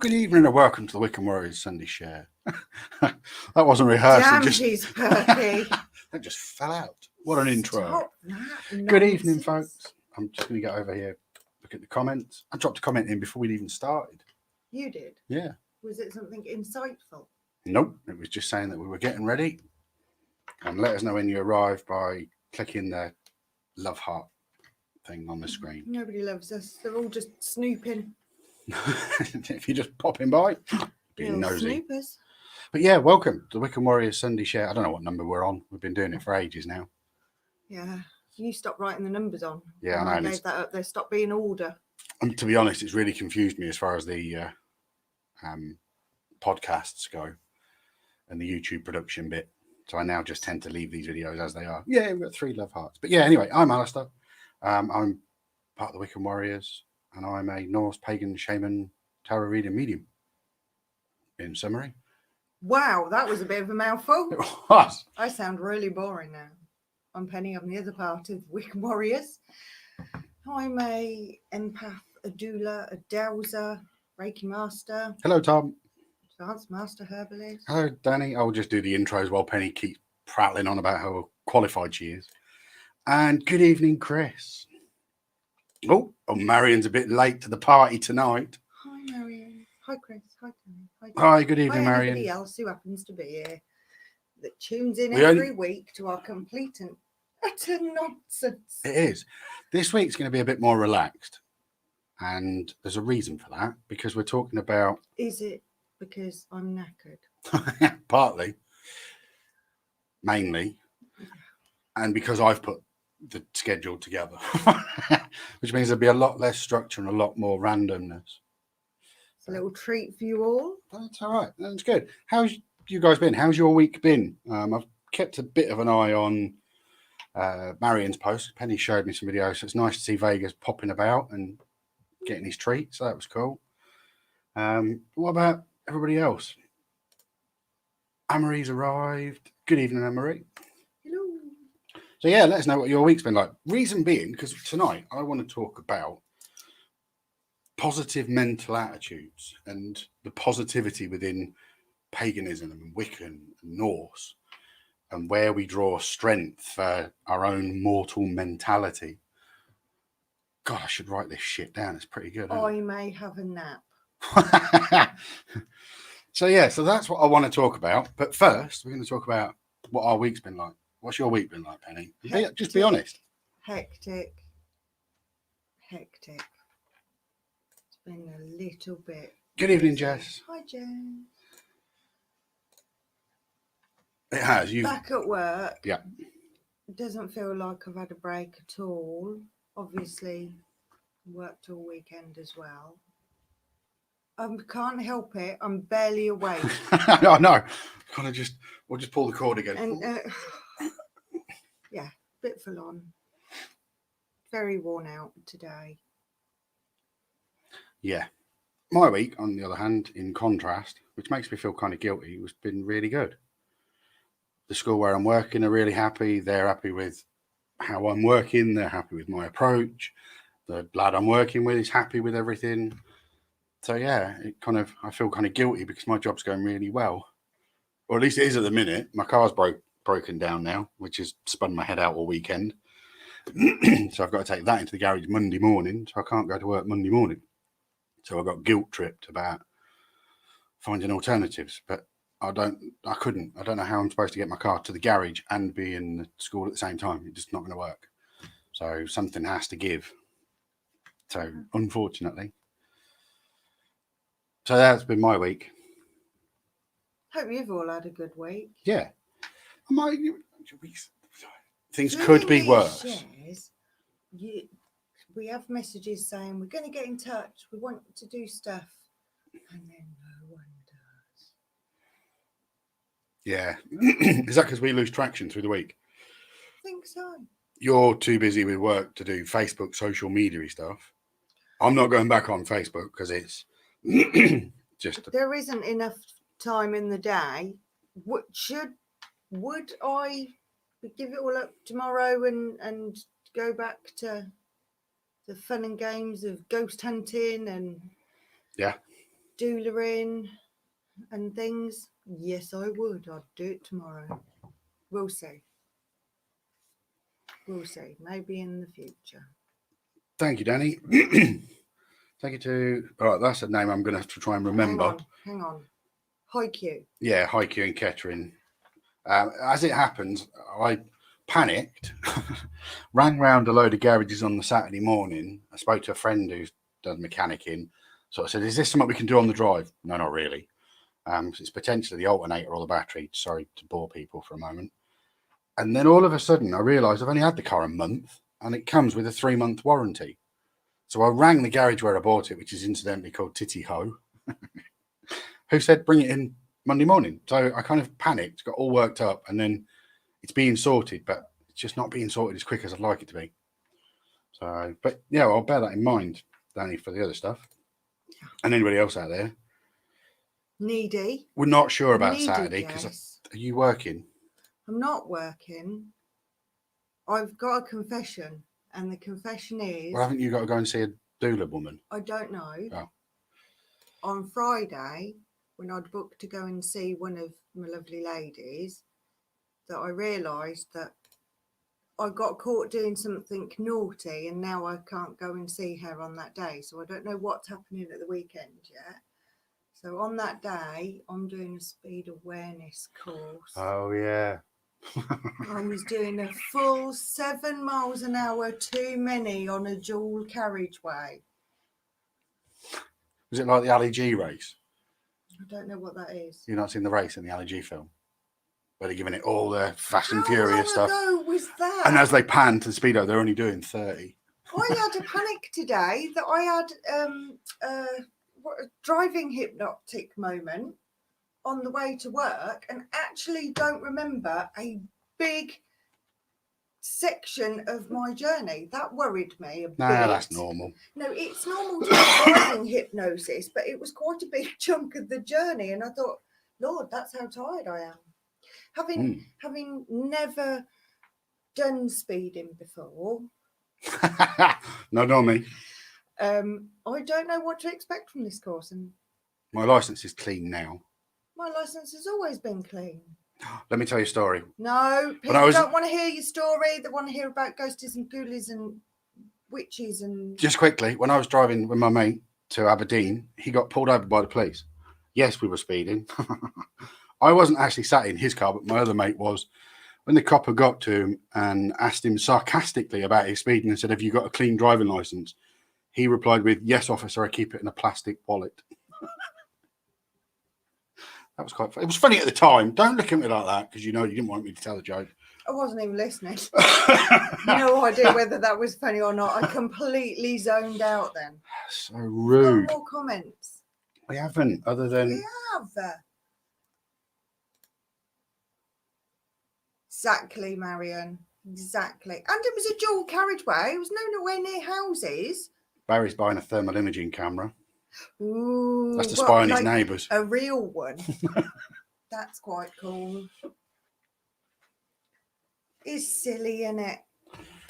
good evening and welcome to the Wiccan Warriors Sunday Share. That wasn't rehearsed. Damn, she's perky. That just fell out. What an intro. Stop that Good evening, nonsense. folks. I'm just going to get over here, look at the comments. I dropped a comment in before we'd even started. You did? Yeah. Was it something insightful? Nope. It was just saying that we were getting ready. And let us know when you arrive by clicking the love heart thing on the screen. Nobody loves us. They're all just snooping. If you're just popping by, being Little nosy. snoopers. But yeah, welcome to the Wiccan Warriors Sunday Share. I don't know what number we're on. We've been doing it for ages now. Yeah. You stopped writing the numbers on. Yeah, and I know. I gave that up. They stopped being order. And to be honest, it's really confused me as far as the podcasts go and the YouTube production bit. So I now just tend to leave these videos as they are. Yeah, we've got 3 love hearts. But yeah, anyway, I'm Alistair. I'm part of the Wiccan Warriors, and I'm a Norse pagan shaman tarot reading medium. In summary. Wow, that was a bit of a mouthful. It was. I sound really boring now. I'm Penny. I'm the other part of Wiccan Warriors. I'm a empath, a doula, a dowser, Reiki master, Hello, Tom. dance master, herbalist. Hello, Danny. I'll just do the intros while Penny keeps prattling on about how qualified she is. And good evening, Chris. Oh, Marion's a bit late to the party tonight. Hi, Marion. Hi, Chris. Hi, Tony. Hi, Hi, good evening, Hi, Marion. anybody else who happens to be here that tunes in We every week to our complete and utter nonsense. It is. This week's going to be a bit more relaxed. And there's a reason for that, because we're talking about... Is it because I'm knackered? Partly. Mainly. And because I've put the schedule together. Which means there'll be a lot less structure and a lot more randomness. It's a little treat for you all. That's all right. That's good. How's you guys been? How's your week been? I've kept a bit of an eye on Marion's post. Penny showed me some videos, so it's nice to see Vegas popping about and getting his treat. So that was cool. What about everybody else? Amory's arrived. Good evening, Amory. Hello. So yeah, let us know what your week's been like. Reason being, because tonight I want to talk about positive mental attitudes and the positivity within paganism and Wiccan and Norse, and where we draw strength for our own mortal mentality. God, I should write this shit down. It's pretty good. I may have a nap. So yeah, so that's what I want to talk about. But first, we're going to talk about what our week's been like. What's your week been like, Penny? Just be honest. Hectic. It's been a little bit. Good evening, Jess. Hi, Jess. It has. Back at work. Yeah. It doesn't feel like I've had a break at all. Obviously, worked all weekend as well. I can't help it. I'm barely awake. I know. We'll just pull the cord again. And yeah, bit full on. Very worn out today. Yeah. My week, on the other hand, in contrast, which makes me feel kind of guilty, has been really good. The school where I'm working are really happy. They're happy with how I'm working. They're happy with my approach. The lad I'm working with is happy with everything. So yeah, I feel kind of guilty because my job's going really well. Or at least it is at the minute. My car's broken down now, which has spun my head out all weekend. So I've got to take that into the garage Monday morning. So I can't go to work Monday morning. So I got guilt tripped about finding alternatives, but I don't know how I'm supposed to get my car to the garage and be in the school at the same time. It's just not going to work. So something has to give. So unfortunately. So that's been my week. Hope you've all had a good week. Yeah. Things could be worse. Shares, we have messages saying we're going to get in touch. We want to do stuff. And then no one does. Yeah. Is that because we lose traction through the week? I think so. You're too busy with work to do Facebook social media stuff. I'm not going back on Facebook because it's there isn't enough time in the day. Would I give it all up tomorrow and go back to the fun and games of ghost hunting and doula in and things, yes, I would. I'd do it tomorrow. We'll see. We'll see. Maybe in the future. Thank you, Danny. Thank you to... All right, that's a name I'm going to have to try and remember. Hang on. Hi, Q. Yeah, Hi Q in Kettering. As it happens, I panicked, rang round a load of garages on the Saturday morning. I spoke to a friend who does mechanicking. So I said, is this something we can do on the drive? No, not really. It's potentially the alternator or the battery. Sorry to bore people for a moment. And then all of a sudden, I realised I've only had the car a month and it comes with a 3-month warranty. So I rang the garage where I bought it, which is incidentally called Titty Ho, who said, bring it in Monday morning. So I kind of panicked, got all worked up, and then it's being sorted, but it's just not being sorted as quick as I'd like it to be. So, but yeah, I'll bear that in mind, Danny, for the other stuff. And anybody else out there. Needy. We're not sure about Needy, Saturday because yes. are you working? I'm not working. I've got a confession, and the confession is... Well, haven't you got to go and see a doula woman? I don't know. Oh. On Friday, when I'd booked to go and see one of my lovely ladies, that I realised that I got caught doing something naughty and now I can't go and see her on that day. So I don't know what's happening at the weekend yet. So on that day, I'm doing a speed awareness course. Oh, yeah. I was doing a full 7 miles an hour too many on a dual carriageway. Was it like the Ali G race? I don't know what that is. You've not seen the race in the Ali G film? Where they're giving it all the Fast and Furious stuff. How long ago was that? And as they pan to the speedo, they're only doing 30. I had a panic today that I had a driving hypnotic moment on the way to work and actually don't remember a big section of my journey. That worried me a bit. Nah, that's normal. No, it's normal to have driving hypnosis, but it was quite a big chunk of the journey and I thought, Lord, that's how tired I am. Having never done speeding before. Not on me. I don't know what to expect from this course, and My licence is clean now. my licence has always been clean. Let me tell you a story. No, people don't want to hear your story. They want to hear about ghosties and ghoulies and witches and... Just quickly, when I was driving with my mate to Aberdeen, he got pulled over by the police. Yes, we were speeding. I wasn't actually sat in his car, but my other mate was. When the copper got to him and asked him sarcastically about his speeding and said, have you got a clean driving licence? He replied with, yes, officer, I keep it in a plastic wallet. That was quite funny. It was funny at the time. Don't look at me like that because you know you didn't want me to tell the joke. I wasn't even listening. No idea whether that was funny or not. I completely zoned out then. So rude. No more comments. We haven't, other than... We have. Exactly, Marion. Exactly. And it was a dual carriageway. It was nowhere near houses. Barry's buying a thermal imaging camera. Ooh, that's to spy on his neighbours. A real one. That's quite cool. It's silly, isn't it?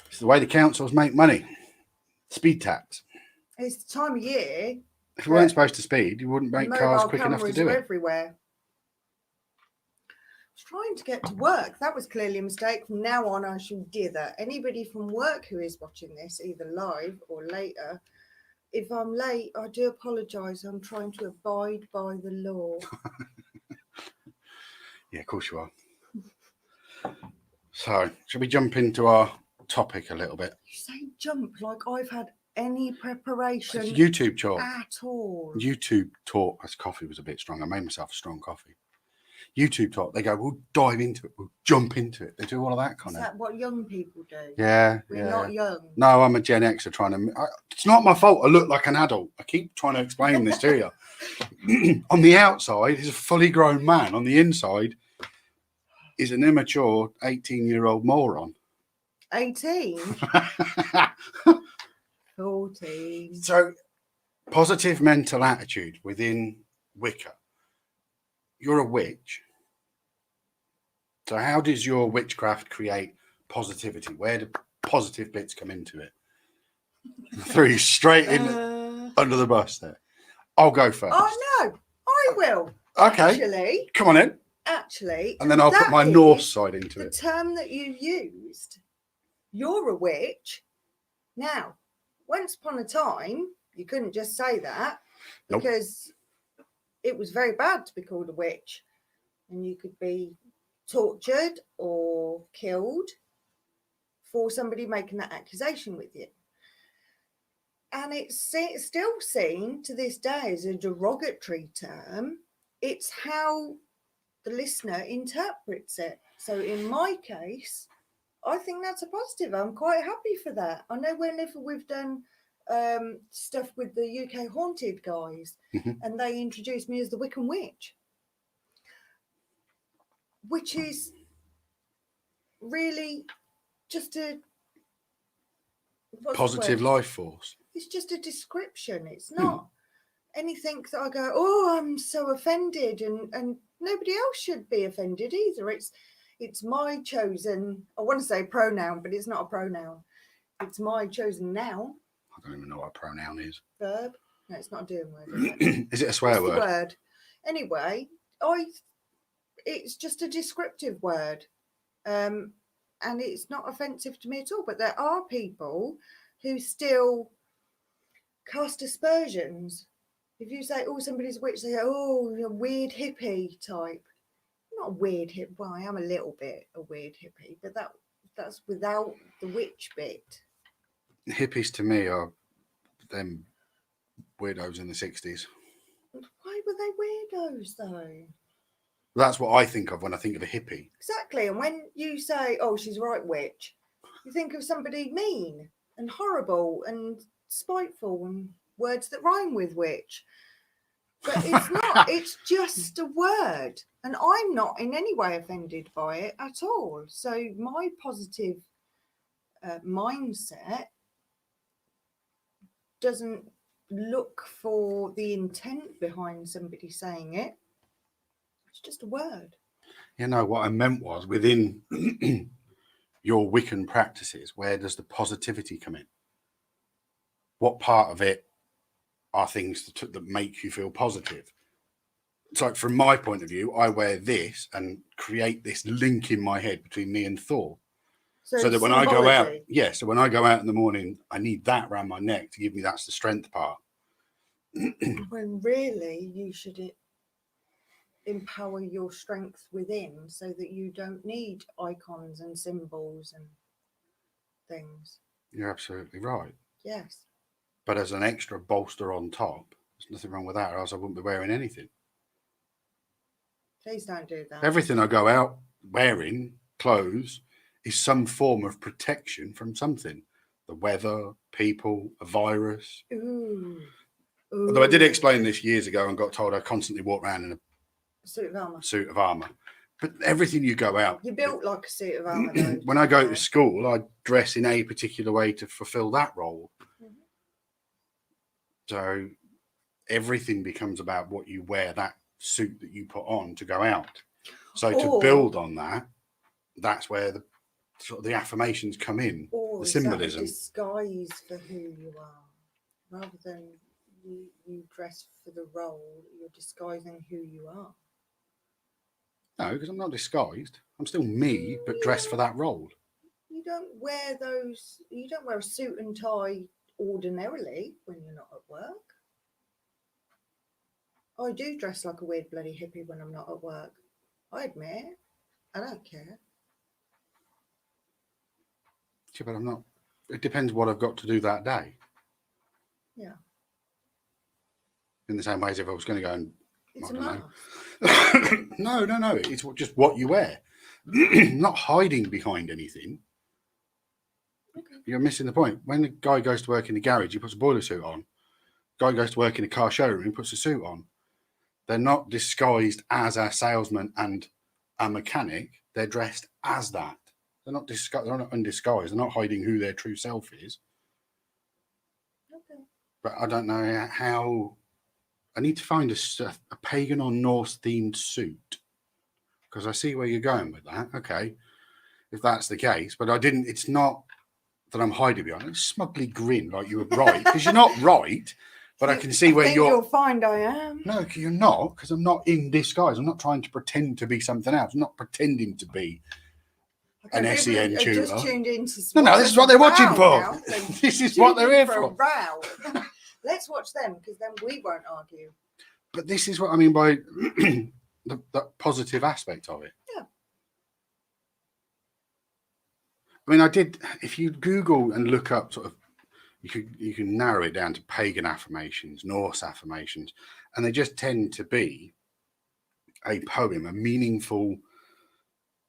It's the way the councils make money. Speed tax. It's the time of year. If you weren't supposed to speed, you wouldn't make cars quick enough to do it. Everywhere. I was trying to get to work. That was clearly a mistake. From now on, I shall dither. Anybody from work who is watching this, either live or later, if I'm late, I do apologise. I'm trying to abide by the law. Yeah, of course you are. So, shall we jump into our topic a little bit? You say jump like I've had any preparation it's YouTube talk. At all. YouTube talk. This coffee was a bit strong. I made myself a strong coffee. YouTube talk. They go, we'll dive into it. We'll jump into it. They do all of that kind of. Is that what young people do? Yeah. We're not young. No, I'm a Gen Xer trying to... it's not my fault. I look like an adult. I keep trying to explain this to you. On the outside, he's a fully grown man. On the inside, he's an immature 18-year-old moron. 18? 14. So, positive mental attitude within Wicca. You're a witch. So how does your witchcraft create positivity? Where do positive bits come into it? Threw you straight in under the bus there. I'll go first. Oh no, I will. Okay. Come on in. Actually. And then I'll put my Norse side into the it. The term that you used, you're a witch. Now, once upon a time, you couldn't just say that because it was very bad to be called a witch. And you could be tortured or killed for somebody making that accusation with you. And it's still seen to this day as a derogatory term. It's how the listener interprets it. So in my case, I think that's a positive. I'm quite happy for that. I know whenever we've done stuff with the UK Haunted guys, and they introduced me as the Wiccan Witch, which is really just a positive life force. It's just a description. It's not anything that I go, oh, I'm so offended, and nobody else should be offended either. It's my chosen, I want to say pronoun, but it's not a pronoun. It's my chosen noun. I don't even know what a pronoun is. Verb? No, it's not a doing word, is it? Is it a swear word? The word. Anyway, it's just a descriptive word. And it's not offensive to me at all. But there are people who still cast aspersions. If you say, oh, somebody's a witch, they go, oh, you're a weird hippie type. I'm not a weird hippie. Well, I am a little bit a weird hippie, but that's without the witch bit. Hippies to me are them weirdos in the 60s. Why were they weirdos though? That's what I think of when I think of a hippie. Exactly. And when you say, oh, she's a right witch, you think of somebody mean and horrible and spiteful and words that rhyme with witch. But it's not. It's just a word. And I'm not in any way offended by it at all. So my positive mindset doesn't look for the intent behind somebody saying it. It's just a word. You know, what I meant was within your Wiccan practices, where does the positivity come in? What part of it are things that make you feel positive? So from my point of view, I wear this and create this link in my head between me and Thor. So that when I go out, so when I go out in the morning, I need that around my neck to give me that's the strength part. When really you should empower your strength within so that you don't need icons and symbols and things. You're absolutely right. Yes. But as an extra bolster on top, there's nothing wrong with that, or else I wouldn't be wearing anything. Please don't do that. Everything I go out wearing, clothes, is some form of protection from something. The weather, people, a virus. Ooh. Although I did explain this years ago and got told I constantly walk around in a suit of armour. But everything you go out. You're built like a suit of armour, though. When I go to school, I dress in a particular way to fulfil that role. Mm-hmm. So everything becomes about what you wear, that suit that you put on to go out. So to build on that, that's where the sort of the affirmations come in, the symbolism. That a disguise for who you are, rather than you dress for the role. You're disguising who you are. No, because I'm not disguised. I'm still me, but dressed for that role. You don't wear those. You don't wear a suit and tie ordinarily when you're not at work. I do dress like a weird bloody hippie when I'm not at work. I admit, I don't care. Yeah, but I'm not. It depends what I've got to do that day. Yeah. In the same way as if I was going to go and. It's a mask. No. It's just what you wear. Not hiding behind anything. Okay. You're missing the point. When the guy goes to work in the garage, he puts a boiler suit on. Guy goes to work in a car showroom, he puts a suit on. They're not disguised as a salesman and a mechanic. They're dressed as that. They're not undisguised. They're not hiding who their true self is. Okay. But I don't know how. I need to find a pagan or Norse themed suit, because I see where you're going with that. Okay, if that's the case, but I didn't. It's not that I'm hiding behind. I smugly grin like you were right, because you're not right. But I can see where you'll find I am. No, you're not, because I'm not in disguise. I'm not trying to pretend to be something else. I'm not pretending to be an SEN tutor. Just tuned in to no, this is what they're watching for. Now, so this is what they're here for. Let's watch them, because then we won't argue. But this is what I mean by the positive aspect of it. Yeah. I mean, I did. If you Google and look up sort of, you can narrow it down to pagan affirmations, Norse affirmations, and they just tend to be a poem, a meaningful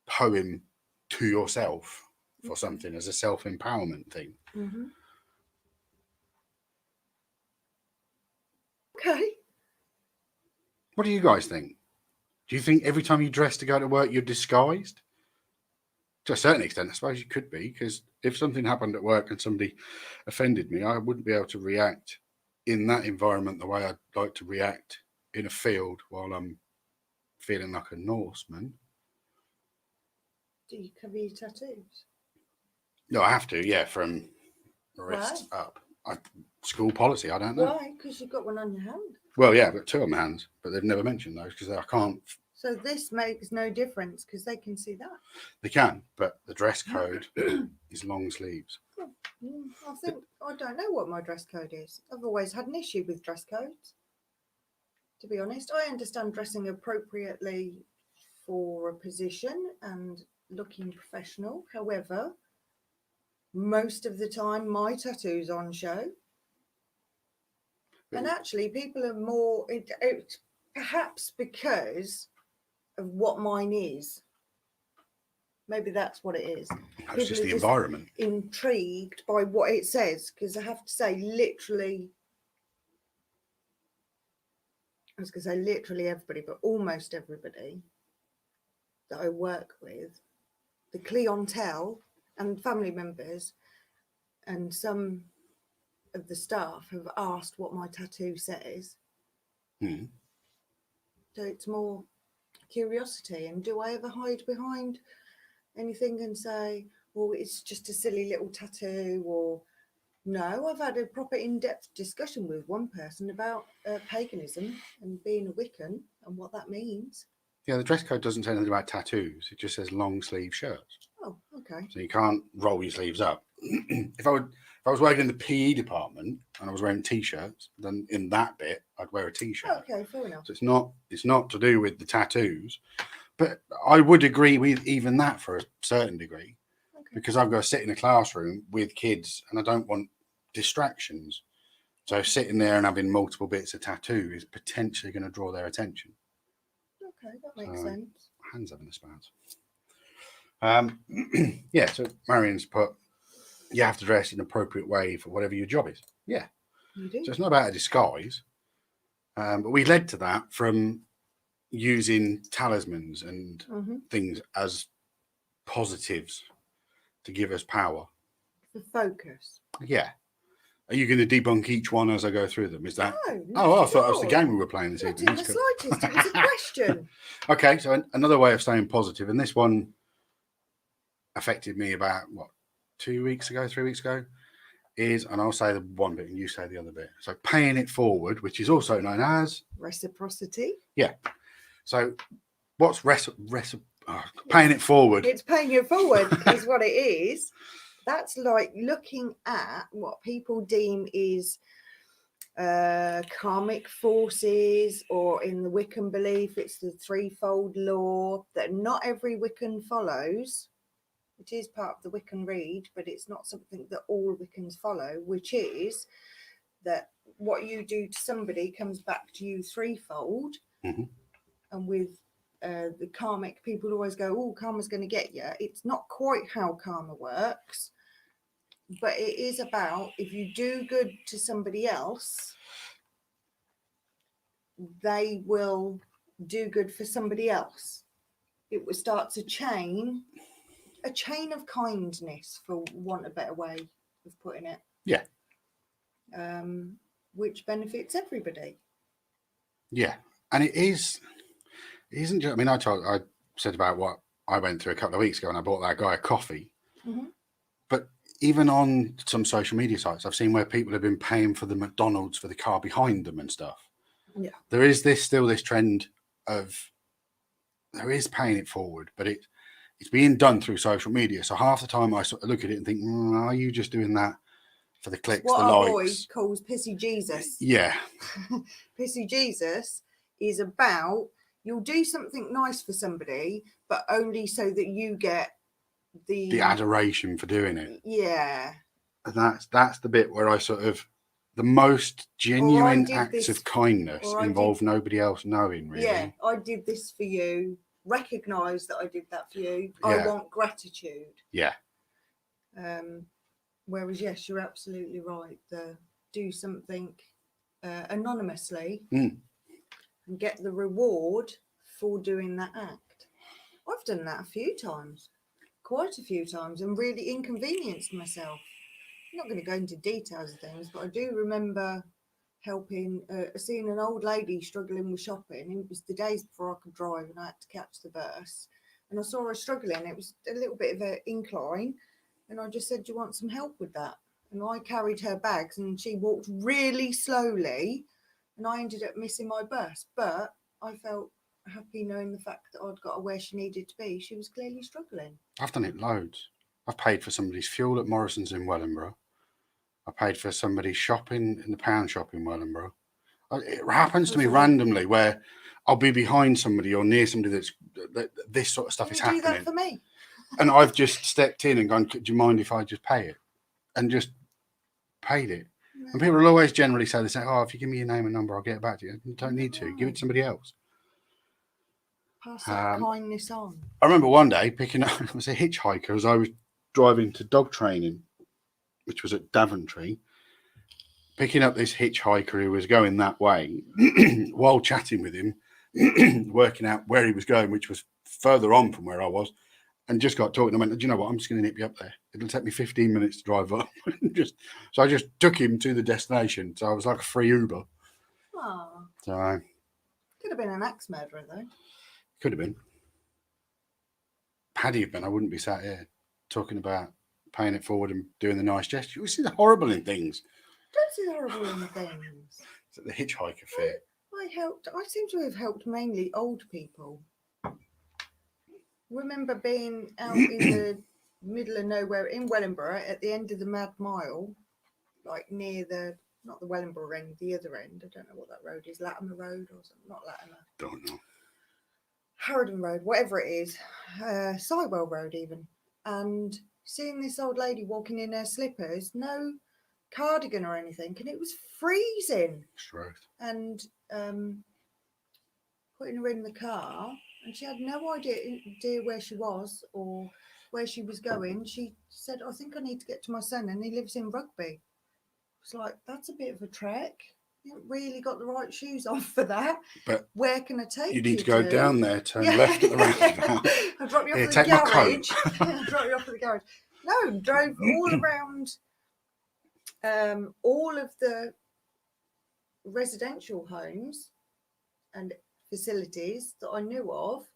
poem to yourself for something as a self-empowerment thing. Mm-hmm. Okay. What do you guys think? Do you think every time you dress to go to work, you're disguised? To a certain extent, I suppose you could be, because if something happened at work and somebody offended me, I wouldn't be able to react in that environment the way I'd like to react in a field while I'm feeling like a Norseman. Do you cover your tattoos? No, I have to, yeah, from wrists up. School policy, I don't know. Why? Because you've got one on your hand. Well, yeah, I've got two on my hands, but they've never mentioned those because I can't. So this makes no difference because they can see that. They can, but the dress code is long sleeves. I don't know what my dress code is. I've always had an issue with dress codes. To be honest, I understand dressing appropriately for a position and looking professional. However, most of the time my tattoo's on show. And actually people are more, it perhaps because of what mine is. Maybe that's what it is. That's just the environment. Intrigued by what it says, because I have to say literally everybody, but almost everybody that I work with, the clientele and family members and some of the staff have asked what my tattoo says. Hmm. So it's more curiosity. And do I ever hide behind anything and say, well, it's just a silly little tattoo? Or no, I've had a proper in-depth discussion with one person about paganism and being a Wiccan and what that means. Yeah, the dress code doesn't say anything about tattoos. It just says long sleeve shirts. Oh, okay. So you can't roll your sleeves up. If I was working in the PE department and I was wearing t-shirts, then in that bit I'd wear a t-shirt. Okay, fair enough. So it's not to do with the tattoos, but I would agree with even that for a certain degree, because I've got to sit in a classroom with kids and I don't want distractions. So sitting there and having multiple bits of tattoo is potentially going to draw their attention. Okay, that makes sense. Hands having a spaz. Yeah, so Marion's put, you have to dress in an appropriate way for whatever your job is. Yeah. You do. So it's not about a disguise. But we led to that from using talismans and things as positives to give us power. The focus. Yeah. Are you going to debunk each one as I go through them? Is that? No, I thought that was the game we were playing this evening. Not in the slightest. It was a question. Okay, so another way of staying positive, and this one affected me about, 3 weeks ago, is, and I'll say the one bit and you say the other bit. So paying it forward, which is also known as reciprocity. Yeah. So what's paying it forward? It's paying it forward is what it is. That's like looking at what people deem is karmic forces, or in the Wiccan belief, it's the threefold law that not every Wiccan follows. It is part of the Wiccan read, but it's not something that all Wiccans follow, which is that what you do to somebody comes back to you threefold. Mm-hmm. And with the karmic, people always go, oh, karma's going to get you. It's not quite how karma works, but it is about, if you do good to somebody else, they will do good for somebody else. It starts a chain of kindness, for want of a better way of putting it. Yeah. Which benefits everybody. Yeah. And it isn't just, I mean, I said about what I went through a couple of weeks ago and I bought that guy a coffee. Mm-hmm. But even on some social media sites, I've seen where people have been paying for the McDonald's for the car behind them and stuff. Yeah. There is still this trend of there is paying it forward, but it's being done through social media. So half the time I sort of look at it and think, are you just doing that for the clicks, what the our likes? boy calls Pissy Jesus. Yeah. Pissy Jesus is about, you'll do something nice for somebody, but only so that you get the adoration for doing it. Yeah. And that's the bit where I sort of, the most genuine acts of kindness involve nobody else knowing, really. Yeah, I did this for you. Recognise that I did that for you. Yeah. I want gratitude. Yeah. Whereas, yes, you're absolutely right. Do something anonymously and get the reward for doing that act. I've done that a few times, quite a few times, and really inconvenienced myself. I'm not going to go into details of things, but I do remember helping, seeing an old lady struggling with shopping. It was the days before I could drive and I had to catch the bus. And I saw her struggling. It was a little bit of an incline. And I just said, do you want some help with that? And I carried her bags and she walked really slowly. And I ended up missing my bus. But I felt happy knowing the fact that I'd got her where she needed to be. She was clearly struggling. I've done it loads. I've paid for somebody's fuel at Morrison's in Wellingborough. I paid for somebody's shopping in the pound shop in Wellingborough. It happens to me randomly where I'll be behind somebody or near somebody that this sort of stuff is happening. Do that for me. And I've just stepped in and gone, do you mind if I just pay it? And just paid it. No. And people will always generally say, oh, if you give me your name and number, I'll get it back to you. You don't need to. Give it to somebody else. Pass that kindness on. I remember one day picking up, it was a hitchhiker as I was driving to dog training, which was at Daventry, picking up this hitchhiker who was going that way while chatting with him, working out where he was going, which was further on from where I was, and just got talking. I went, do you know what? I'm just going to nip you up there. It'll take me 15 minutes to drive up. So I just took him to the destination. So I was like a free Uber. Oh. So could have been an axe murderer, though. Could have been. Had he been, I wouldn't be sat here talking about paying it forward and doing the nice gesture. You see the horrible in things. Don't see the horrible in things. It's like the hitchhiker fit. I seem to have helped mainly old people. Remember being out in the middle of nowhere in Wellingborough at the end of the Mad Mile, like near not the Wellingborough end, the other end. I don't know what that road is, Latimer Road or something. Not Latimer. Don't know. Harrowden Road, whatever it is, Sywell Road even, and seeing this old lady walking in her slippers, no cardigan or anything, and it was freezing. Straight. And putting her in the car, and she had no idea where she was or where she was going. She said, I think I need to get to my son, and he lives in Rugby. It's like, that's a bit of a trek. You haven't really got the right shoes on for that. But where can I take you? You need to go down there, turn left at the roundabout. I'll drop you off at the garage. I'll drop you off at the garage. No, drove all around all of the residential homes and facilities that I knew of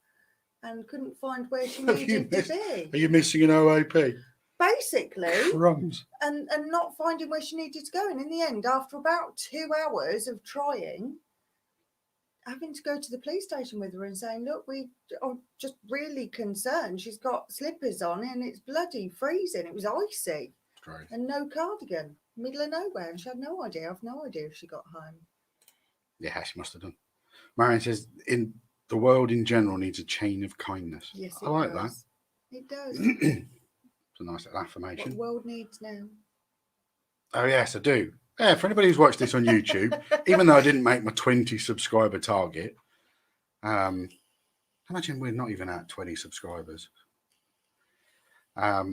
and couldn't find where she needed to be. Are you missing an OAP? Basically, crumbs. And not finding where she needed to go. And in the end, after about 2 hours of trying, having to go to the police station with her and saying, look, we are just really concerned. She's got slippers on and it's bloody freezing. It was icy. Right. And no cardigan, middle of nowhere. And she had no idea. I've no idea if she got home. Yeah, she must have done. Marion says, in the world in general needs a chain of kindness. Yes, I like that. It does. It's a nice little affirmation. What the world needs now. Oh, yes, I do. Yeah, for anybody who's watched this on YouTube, even though I didn't make my 20 subscriber target, imagine we're not even at 20 subscribers. I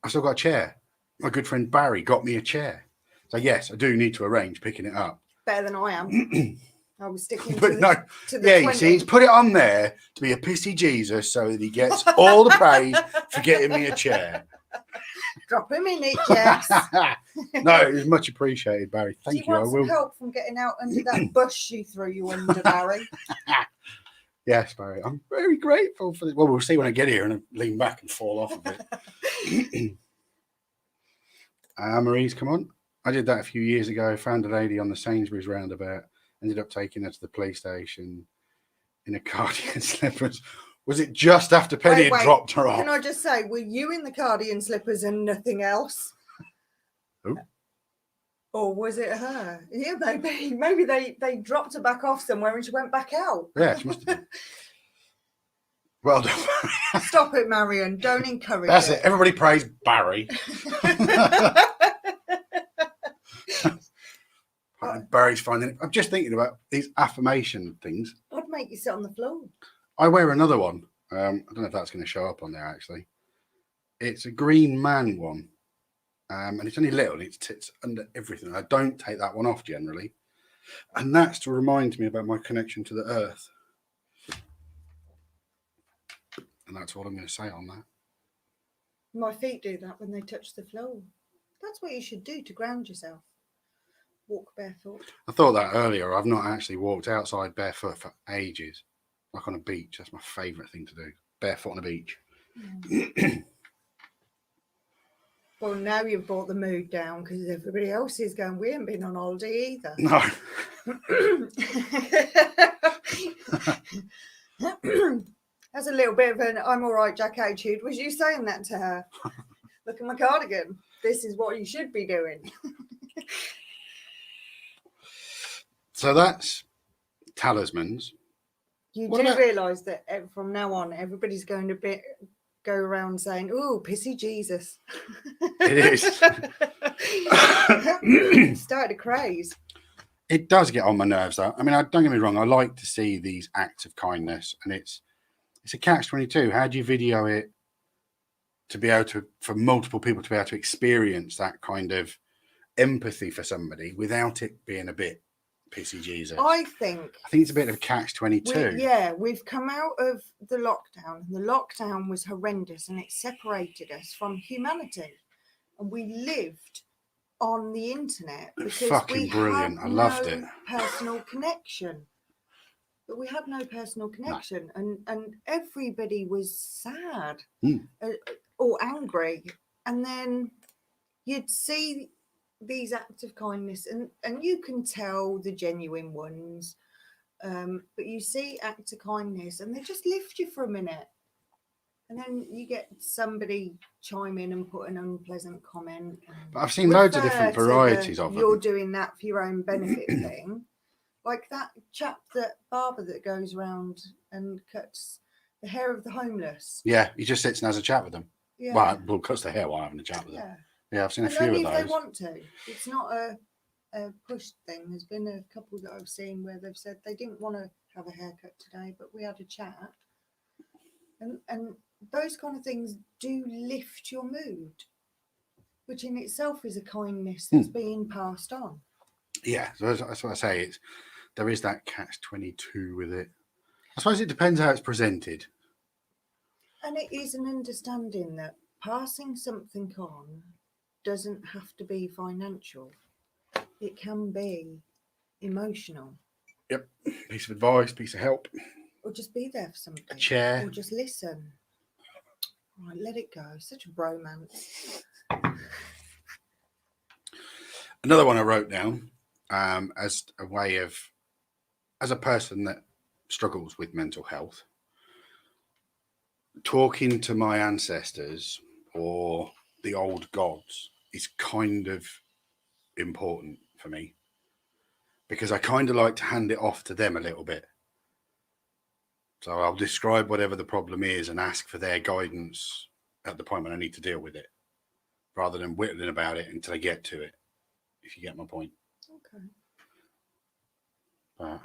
still got a chair. My good friend Barry got me a chair. So, yes, I do need to arrange picking it up. Better than I am. I was sticking to the yeah, 20. You see, he's put it on there to be a pissy Jesus so that he gets all the praise for getting me a chair. Drop him in it, Jess. No, it was much appreciated, Barry. Thank you. Do you want some help from getting out under that bush she threw you under, Barry? Yes, Barry. I'm very grateful for this. Well, we'll see when I get here and I lean back and fall off a bit. Marie's come on. I did that a few years ago. Found a lady on the Sainsbury's roundabout. Ended up taking her to the police station in a cardigan slippers. Was it just after Penny had dropped her off? Can I just say, were you in the cardigan slippers and nothing else? Who? Or was it her? Yeah, maybe they dropped her back off somewhere and she went back out. Yeah, she must have done. Well done. Stop it, Marion. Don't encourage That's it. Everybody praise Barry. Barry's finding it. I'm just thinking about these affirmation things. I'd make you sit on the floor. I wear another one. I don't know if that's going to show up on there, actually. It's a green man one. And it's only little. It's under everything. I don't take that one off generally. And that's to remind me about my connection to the earth. And that's what I'm going to say on that. My feet do that when they touch the floor. That's what you should do to ground yourself. Walk barefoot. I thought that earlier. I've not actually walked outside barefoot for ages. Like on a beach. That's my favourite thing to do. Barefoot on a beach. Mm. Well, now you've brought the mood down because everybody else is going, we haven't been on holiday either. No. That's a little bit of an I'm all right, Jack attitude. Was you saying that to her? Look at my cardigan. This is what you should be doing. So that's talismans. You do realise that from now on, everybody's going to go around saying, "Oh, pissy Jesus." It is. Started a craze. It does get on my nerves, though. I mean, don't get me wrong. I like to see these acts of kindness, and it's a catch-22. How do you video it to be able to, for multiple people to be able to experience that kind of empathy for somebody without it being a bit pissy Jesus? I think it's a bit of a catch-22. We've come out of the lockdown. The lockdown was horrendous and it separated us from humanity. And we lived on the internet because fucking brilliant. I loved it. Personal connection. But we had no personal connection. No. And everybody was sad or angry. And then you'd see these acts of kindness and you can tell the genuine ones, but you see acts of kindness and they just lift you for a minute, and then you get somebody chime in and put an unpleasant comment. But I've seen loads of different varieties of them. You're doing that for your own benefit thing, like that barber that goes around and cuts the hair of the homeless. Yeah, he just sits and has a chat with them. Yeah. Well, cuts the hair while having a chat with them. Yeah, I've seen a few of those. If they want to. It's not a push thing. There's been a couple that I've seen where they've said they didn't want to have a haircut today, but we had a chat. And those kind of things do lift your mood, which in itself is a kindness that's being passed on. Yeah, so that's what I say. There is that catch-22 with it. I suppose it depends how it's presented. And it is an understanding that passing something on doesn't have to be financial. It can be emotional. Yep. Piece of advice, piece of help. Or just be there for somebody. A chair. Or just listen. Right, let it go. Such a bromance. Another one I wrote down as a way of, as a person that struggles with mental health, talking to my ancestors or the old gods is kind of important for me, because I kind of like to hand it off to them a little bit. So I'll describe whatever the problem is and ask for their guidance at the point when I need to deal with it, rather than whittling about it until I get to it, if you get my point. Okay. But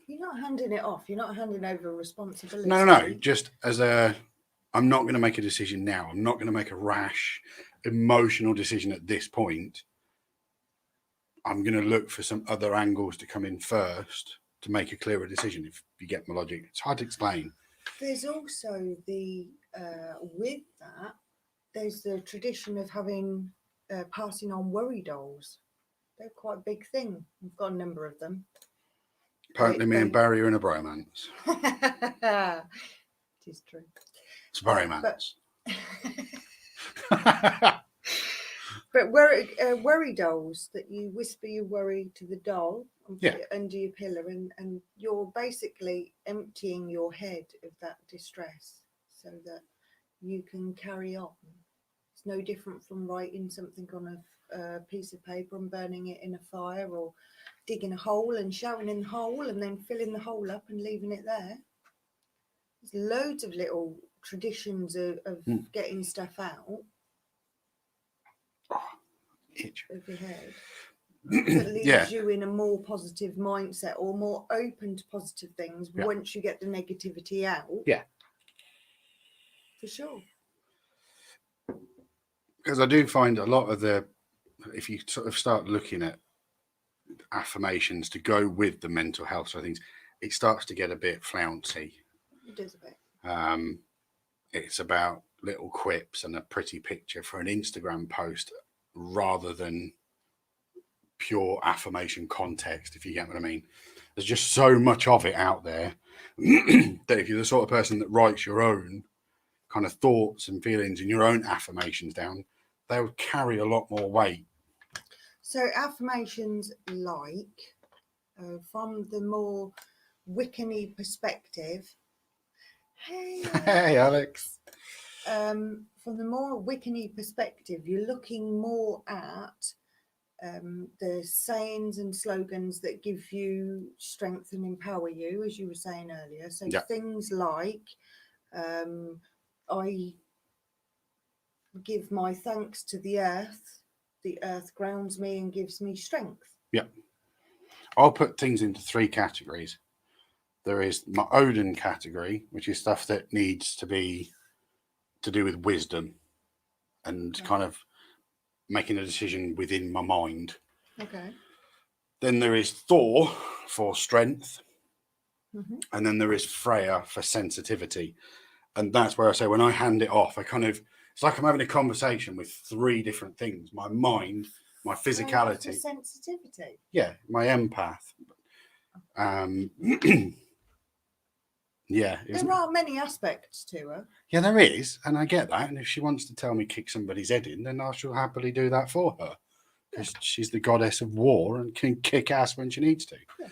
you're not handing it off. You're not handing over responsibility. No. Just I'm not going to make a decision now. I'm not going to make a rash, emotional decision at this point. I'm going to look for some other angles to come in first to make a clearer decision, if you get my logic. It's hard to explain. There's also with that, there's the tradition of having, passing on worry dolls. They're quite a big thing. We've got a number of them. Apparently me and Barry are in a bromance. It is true. It's bromance. But worry dolls that you whisper your worry to the doll and put it under your pillow, and you're basically emptying your head of that distress so that you can carry on. It's no different from writing something on a piece of paper and burning it in a fire, or digging a hole and shouting in the hole and then filling the hole up and leaving it there. There's loads of little traditions of getting stuff out of your head that leaves you in a more positive mindset, or more open to positive things once you get the negativity out. Yeah. For sure. Because I do find a lot of if you sort of start looking at affirmations to go with the mental health side of things, it starts to get a bit flouncy. It does a bit. It's about little quips and a pretty picture for an Instagram post rather than pure affirmation context, if you get what I mean. There's just so much of it out there that if you're the sort of person that writes your own kind of thoughts and feelings and your own affirmations down, they'll carry a lot more weight. So affirmations from the more Wiccan-y perspective. Hey, Alex. From the more Wiccan-y perspective, you're looking more at the sayings and slogans that give you strength and empower you, as you were saying earlier. So things like, I give my thanks to the earth grounds me and gives me strength. Yeah. I'll put things into 3 categories. There is my Odin category, which is stuff that needs to be to do with wisdom and kind of making a decision within my mind. Okay. Then there is Thor for strength. And then there is Freya for sensitivity. And that's where I say when I hand it off, it's like I'm having a conversation with 3 different things. My mind, my physicality. For sensitivity? Yeah, my empath. There are many aspects to her. Yeah, there is, and I get that. And if she wants to tell me kick somebody's head in, then I shall happily do that for her, because she's the goddess of war and can kick ass when she needs to. Yeah.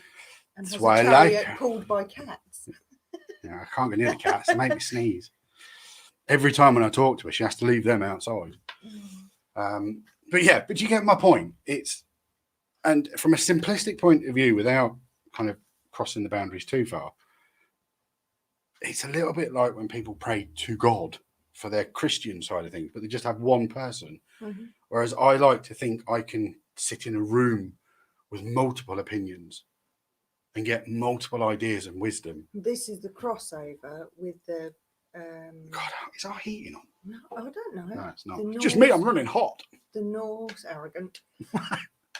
And that's has why a I chariot pulled by cats. Yeah, I can't go near the cats; they make me sneeze. Every time when I talk to her, she has to leave them outside. But you get my point. And from a simplistic point of view, without kind of crossing the boundaries too far, it's a little bit like when people pray to God for their Christian side of things, but they just have one person. Whereas I like to think I can sit in a room with multiple opinions and get multiple ideas and wisdom. This is the crossover with the... God, is our heating on? No, I don't know. No, it's not. It's just me, I'm running hot. The Norse, arrogant.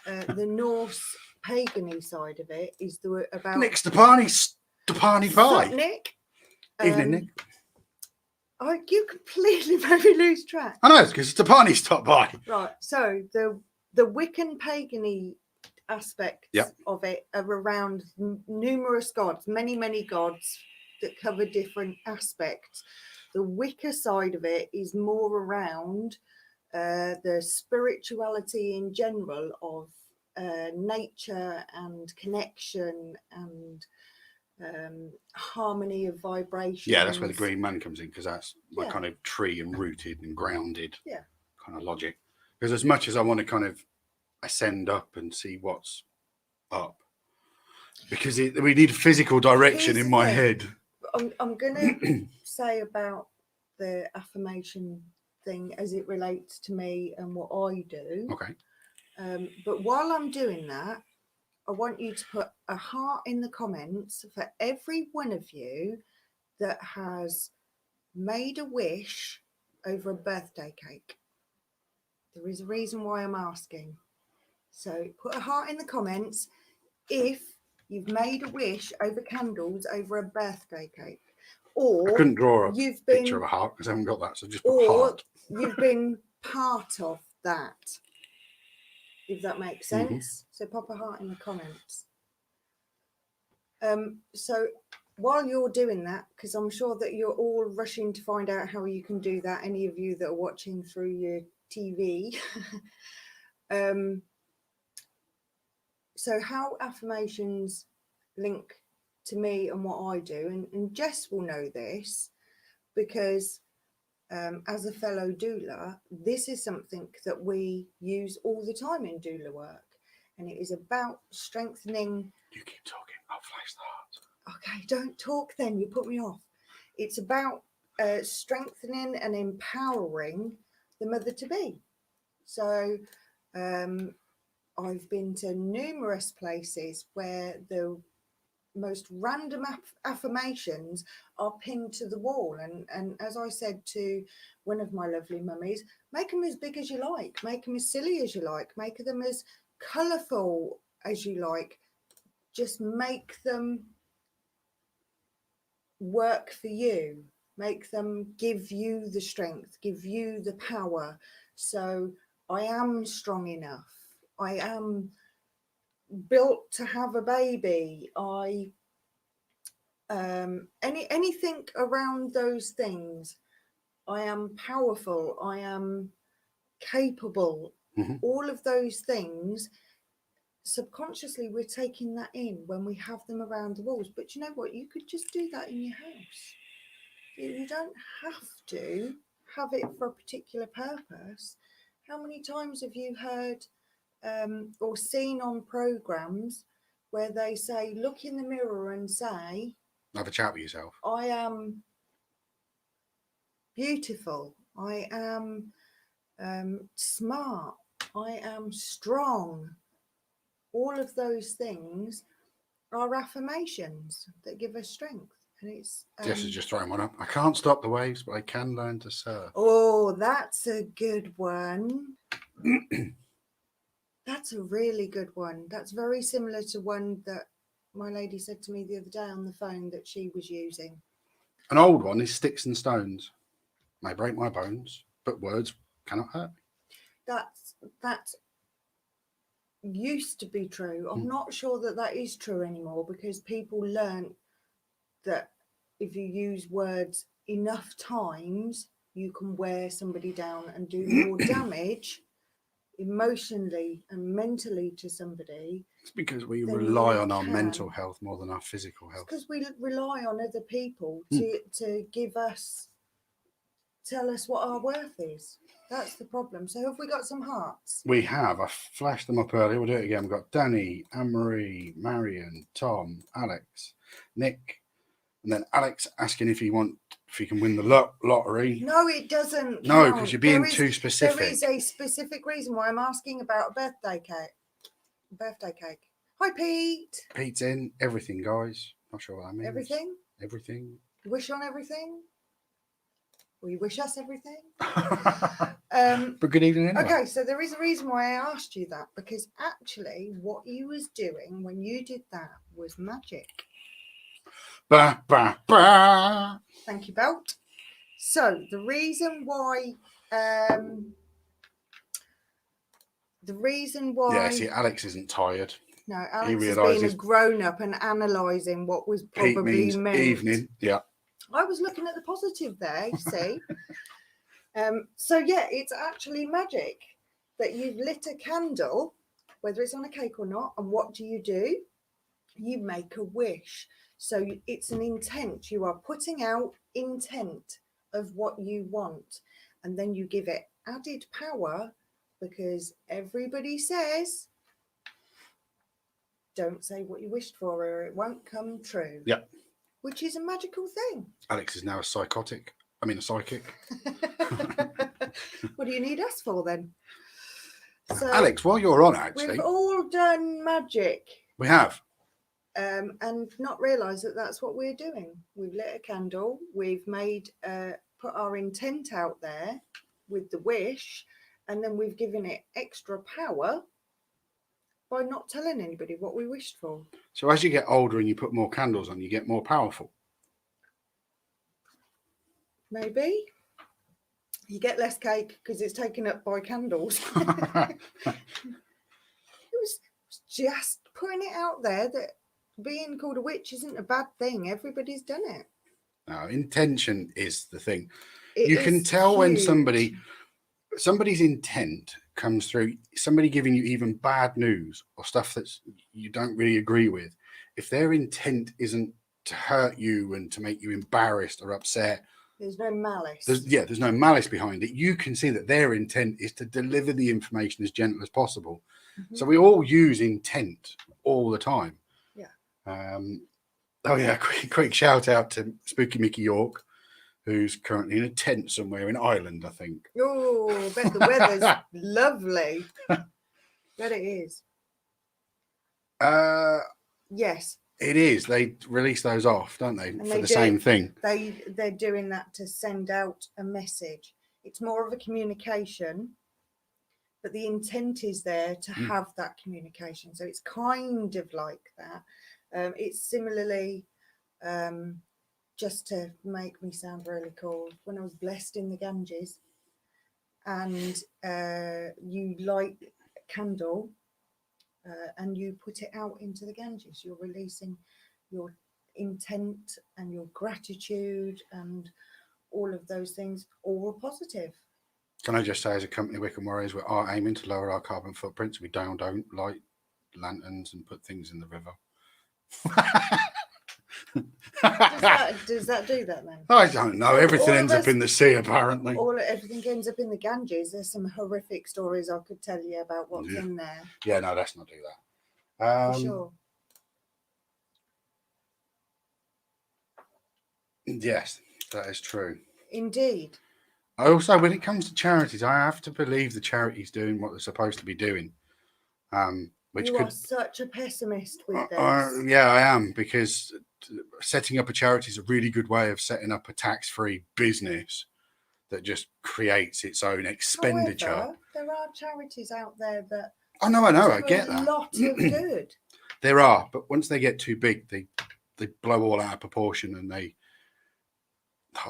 The Norse pagan-y side of it is about... Nick Stepani pie. Nick. Evening, Nick. You completely made me lose track. I know, it's because Stepani stopped by. Right, so the Wiccan pagan-y aspects of it are around numerous gods, many gods that cover different aspects. The Wicca side of it is more around the spirituality in general of nature and connection and harmony of vibration. Yeah, that's where the green man comes in, because that's my kind of tree and rooted and grounded kind of logic. Because as much as I want to kind of ascend up and see what's up, because we need physical direction in my head. I'm going to say about the affirmation thing as it relates to me and what I do. Okay. But while I'm doing that, I want you to put a heart in the comments for every one of you that has made a wish over a birthday cake. There is a reason why I'm asking. So put a heart in the comments if you've made a wish over candles over a birthday cake. Or I couldn't draw a picture of a heart because I haven't got that, so just put heart. You've been part of that. If that makes sense. So pop a heart in the comments. So while you're doing that, because I'm sure that you're all rushing to find out how you can do that, any of you that are watching through your TV, So how affirmations link to me and what I do, and Jess will know this because as a fellow doula, this is something that we use all the time in doula work, and it is about strengthening. You keep talking, I'll flash the heart. Okay, don't talk then, you put me off. It's about strengthening and empowering the mother-to-be. So I've been to numerous places where the most random affirmations are pinned to the wall, and as I said to one of my lovely mummies, make them as big as you like, make them as silly as you like, make them as colourful as you like, just make them work for you, make them give you the strength, give you the power. So I am strong enough, I am built to have a baby, I anything around those things, I am powerful, I am capable. All of those things, subconsciously we're taking that in when we have them around the walls. But you know what, you could just do that in your house. You don't have to have it for a particular purpose. How many times have you heard or seen on programs where they say, look in the mirror and say, have a chat with yourself, I am beautiful, I am smart, I am strong. All of those things are affirmations that give us strength. And it's Jess is just throwing one up. I can't stop the waves, but I can learn to surf. Oh, that's a good one. That's a really good one. That's very similar to one that my lady said to me the other day on the phone that she was using. An old one is sticks and stones may break my bones, but words cannot hurt me. That used to be true. I'm not sure that is true anymore, because people learn that if you use words enough times, you can wear somebody down and do more damage emotionally and mentally to somebody. It's because we rely on our mental health more than our physical health. Because we rely on other people to give us, tell us what our worth is. That's the problem. So have we got some hearts? We have. I flashed them up earlier. We'll do it again. We've got Danny, Anne-Marie, Marion, Tom, Alex, Nick, and then Alex asking if he can win the lottery. No, it doesn't. No, because you're being too specific. There is a specific reason why I'm asking about a birthday cake. Hi, Pete. Pete's in. Everything, guys. Not sure what that means. Everything? Everything. Wish on everything? Will you wish us everything? But good evening anyway. Okay, so there is a reason why I asked you that, because actually what you was doing when you did that was magic. Bah, bah, bah. Thank you, Belt. So the reason why Yeah, see, Alex isn't tired. No, Alex is being a grown-up and analysing what was probably meant. Evening, yeah. I was looking at the positive there, you see. So yeah, it's actually magic that you've lit a candle, whether it's on a cake or not. And what do? You make a wish. So it's an intent. You are putting out intent of what you want, and then you give it added power, because everybody says, don't say what you wished for or it won't come true. Yep. Which is a magical thing. Alex is now a psychic. What do you need us for then? So Alex, while you're on, actually, we've all done magic. We have. And not realised that that's what we're doing. We've lit a candle. We've made put our intent out there with the wish, and then we've given it extra power by not telling anybody what we wished for. So as you get older and you put more candles on, you get more powerful. Maybe. You get less cake because it's taken up by candles. It was just putting it out there that being called a witch isn't a bad thing. Everybody's done it. No, intention is the thing. You can tell when somebody somebody's intent comes through, somebody giving you even bad news or stuff that you don't really agree with, if their intent isn't to hurt you and to make you embarrassed or upset, there's no malice. There's no malice behind it. You can see that their intent is to deliver the information as gentle as possible. Mm-hmm. So we all use intent all the time. Yeah. Oh yeah, quick shout out to Spooky Mickey York, who's currently in a tent somewhere in Ireland, I think. Oh, bet the weather's lovely. Bet it is. Yes. It is. They release those off, don't they? And for the same thing. They're doing that to send out a message. It's more of a communication, but the intent is there to have that communication. So it's kind of like that. It's similarly, just to make me sound really cool, when I was blessed in the Ganges, and you light a candle and you put it out into the Ganges, you're releasing your intent and your gratitude and all of those things, all positive. Can I just say, as a company, Wiccan Warriors, we are aiming to lower our carbon footprints. We don't light lanterns and put things in the river. Does that do that then? I don't know. Everything ends up in the sea, apparently. Everything ends up in the Ganges. There's some horrific stories I could tell you about what's in there. Yeah, no, let's not do that. For sure. Yes, that is true. Indeed. I also, when it comes to charities, I have to believe the charity's doing what they're supposed to be doing. You are such a pessimist with this. Yeah, I am, because setting up a charity is a really good way of setting up a tax-free business that just creates its own expenditure. However, there are charities out there that I know, I get that. A lot of good. There are, but once they get too big, they blow all out of proportion, and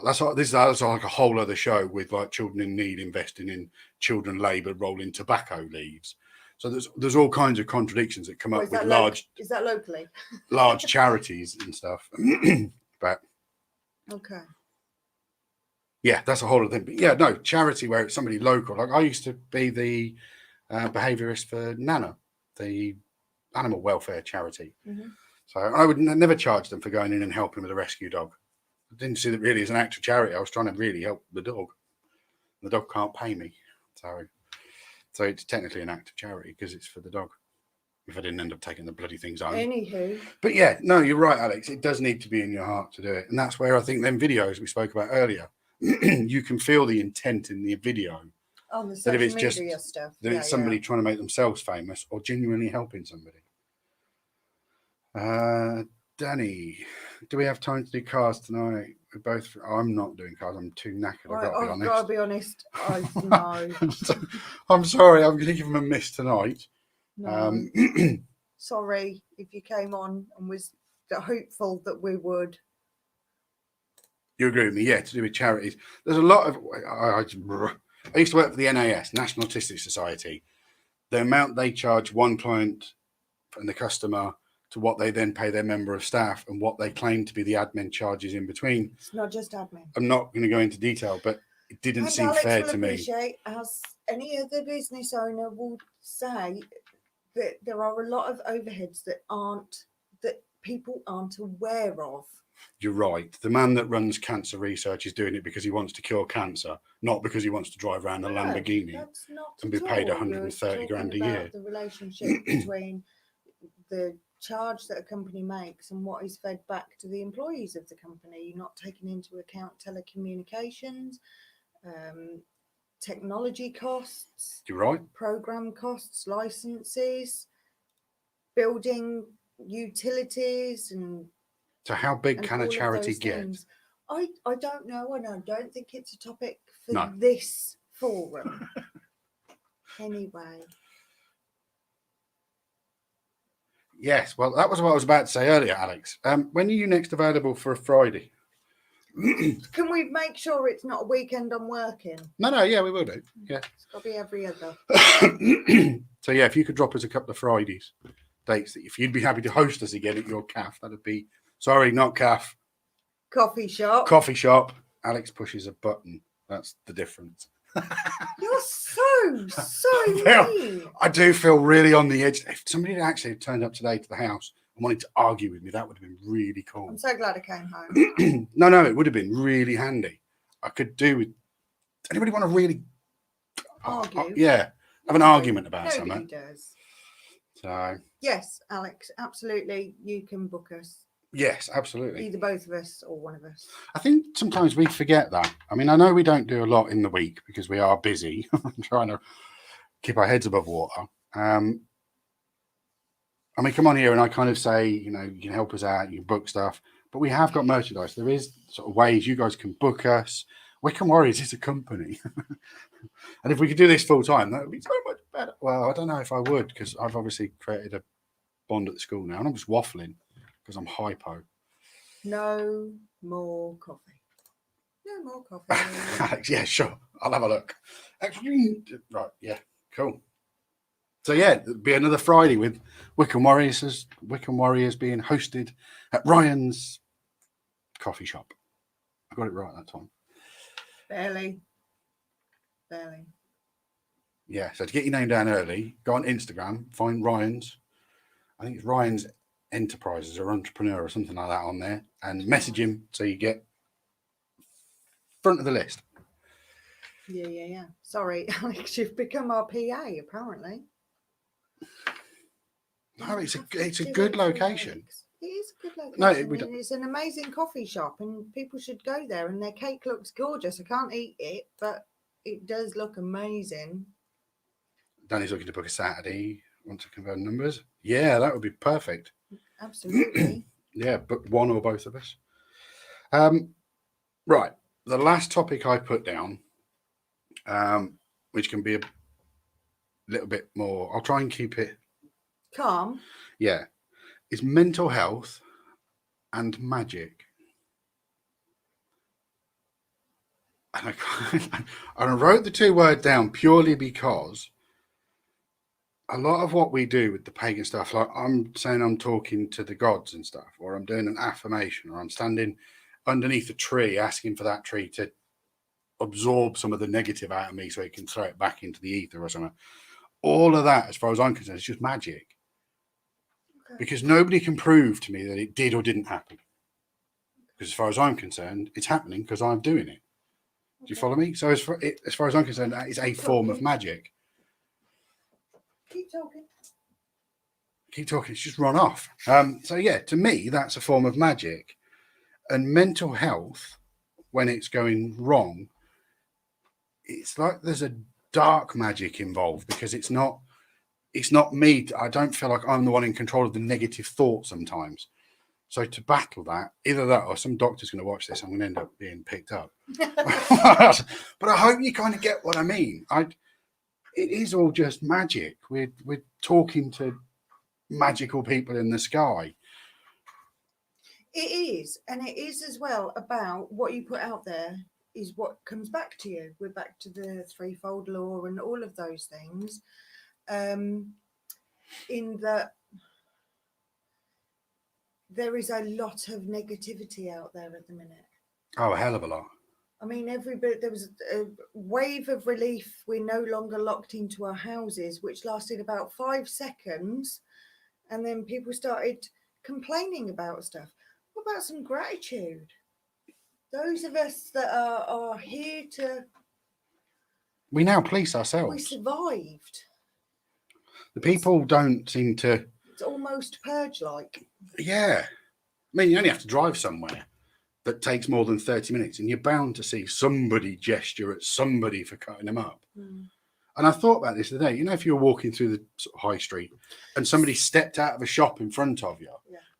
that's like a whole other show with like Children in Need investing in children labour rolling tobacco leaves. So there's all kinds of contradictions that come up with large. Is that locally? Large charities and stuff. But okay. Yeah, that's a whole other thing. But yeah, no, charity where it's somebody local. Like I used to be the behaviourist for Nana, the animal welfare charity. Mm-hmm. So I would never charge them for going in and helping with a rescue dog. I didn't see that really as an act of charity. I was trying to really help the dog. The dog can't pay me. So it's technically an act of charity because it's for the dog. If I didn't end up taking the bloody things home. Anywho. But yeah, no, you're right, Alex. It does need to be in your heart to do it. And that's where I think them videos we spoke about earlier, you can feel the intent in the video. On the social media stuff. That it's somebody trying to make themselves famous or genuinely helping somebody. Danny, do we have time to do cars tonight? I'm not doing cars. I'm too knackered. I've got to be honest. No. I'm sorry. I'm going to give them a miss tonight. No. Sorry if you came on and was hopeful that we would. You agree with me? Yeah, to do with charities. There's a lot of. I used to work for the NAS, National Autistic Society. The amount they charge one client and the customer to what they then pay their member of staff and what they claim to be the admin charges in between. It's not just admin. I'm not going to go into detail, but it didn't seem fair to me. As any other business owner would say, that there are a lot of overheads that people aren't aware of. You're right. The man that runs cancer research is doing it because he wants to cure cancer, not because he wants to drive around a Lamborghini and be paid 130 grand a year. The relationship between the charge that a company makes and what is fed back to the employees of the company. You're not taking into account telecommunications, technology costs. You're right. Program costs, licenses, building utilities, and so how big can a charity get? I don't know, and I don't think it's a topic for this forum. Anyway. Yes, well, that was what I was about to say earlier, Alex. When are you next available for a Friday? Can we make sure it's not a weekend I'm working? No, yeah, we will do. Yeah, it's got to be every other. So yeah, if you could drop us a couple of Fridays dates, if you'd be happy to host us again at your cafe, that'd be not cafe. Coffee shop. Coffee shop. Alex pushes a button. That's the difference. You're so Well, mean. I do feel really on the edge. If somebody had actually turned up today to the house and wanted to argue with me, that would have been really cool. I'm so glad I came home. No, it would have been really handy. I could do with. Anybody want to really Argue? Yeah, have an argument about Nobody something. does. So yes, Alex, absolutely, you can book us. Yes, absolutely. Either both of us or one of us. I think sometimes we forget that. I mean, I know we don't do a lot in the week because we are busy trying to keep our heads above water. And we come on here and I kind of say, you know, you can help us out, you can book stuff, but we have got merchandise. There is sort of ways you guys can book us. Wiccan Warriors is a company. And if we could do this full time, that would be so much better. Well, I don't know if I would, because I've obviously created a bond at the school now and I'm just waffling because I'm hypo. No more coffee. No more coffee. Alex, yeah, sure. I'll have a look. Actually, right, yeah, cool. So yeah, it'll be another Friday with Wiccan Warriors being hosted at Ryan's coffee shop. I got it right that time. Barely. Yeah, so to get your name down early, go on Instagram, find Ryan's. I think it's Ryan's Enterprises or Entrepreneur or something like that on there, and message him so you get front of the list. Yeah. Sorry, Alex, you've become our PA apparently. No, it's a good location. It is a good location. No, it's an amazing coffee shop, and people should go there. And their cake looks gorgeous. I can't eat it, but it does look amazing. Danny's looking to book a Saturday. Want to confirm numbers? Yeah, that would be perfect. Absolutely. Yeah, book one or both of us. Right. The last topic I put down, which can be a little bit more, I'll try and keep it calm. Yeah, is mental health and magic. And I wrote the two words down purely because a lot of what we do with the pagan stuff, like I'm saying I'm talking to the gods and stuff, or I'm doing an affirmation, or I'm standing underneath a tree asking for that tree to absorb some of the negative out of me so it can throw it back into the ether or something. All of that, as far as I'm concerned, is just magic. Okay. Because nobody can prove to me that it did or didn't happen. Because as far as I'm concerned, it's happening because I'm doing it. Do you follow me? So as far as I'm concerned, that is a form of magic. Keep talking. It's just run off. So yeah, to me, that's a form of magic. And mental health, when it's going wrong, it's like there's a dark magic involved because it's not me. I don't feel like I'm the one in control of the negative thought sometimes. So to battle that, either that or some doctor's going to watch this, I'm going to end up being picked up. But I hope you kind of get what I mean. It is all just magic. We're talking to magical people in the sky. It is, and it is as well about what you put out there is what comes back to you. We're back to the threefold law and all of those things. In that there is a lot of negativity out there at the minute. Oh, a hell of a lot. I mean, there was a wave of relief. We're no longer locked into our houses, which lasted about 5 seconds. And then people started complaining about stuff. What about some gratitude? Those of us that are here to... We now police ourselves. We survived. The people don't seem to... It's almost purge-like. Yeah. I mean, you only have to drive somewhere that takes more than 30 minutes and you're bound to see somebody gesture at somebody for cutting them up. Mm. And I thought about this the other day. You know, if you're walking through the sort of high street and somebody stepped out of a shop in front of you,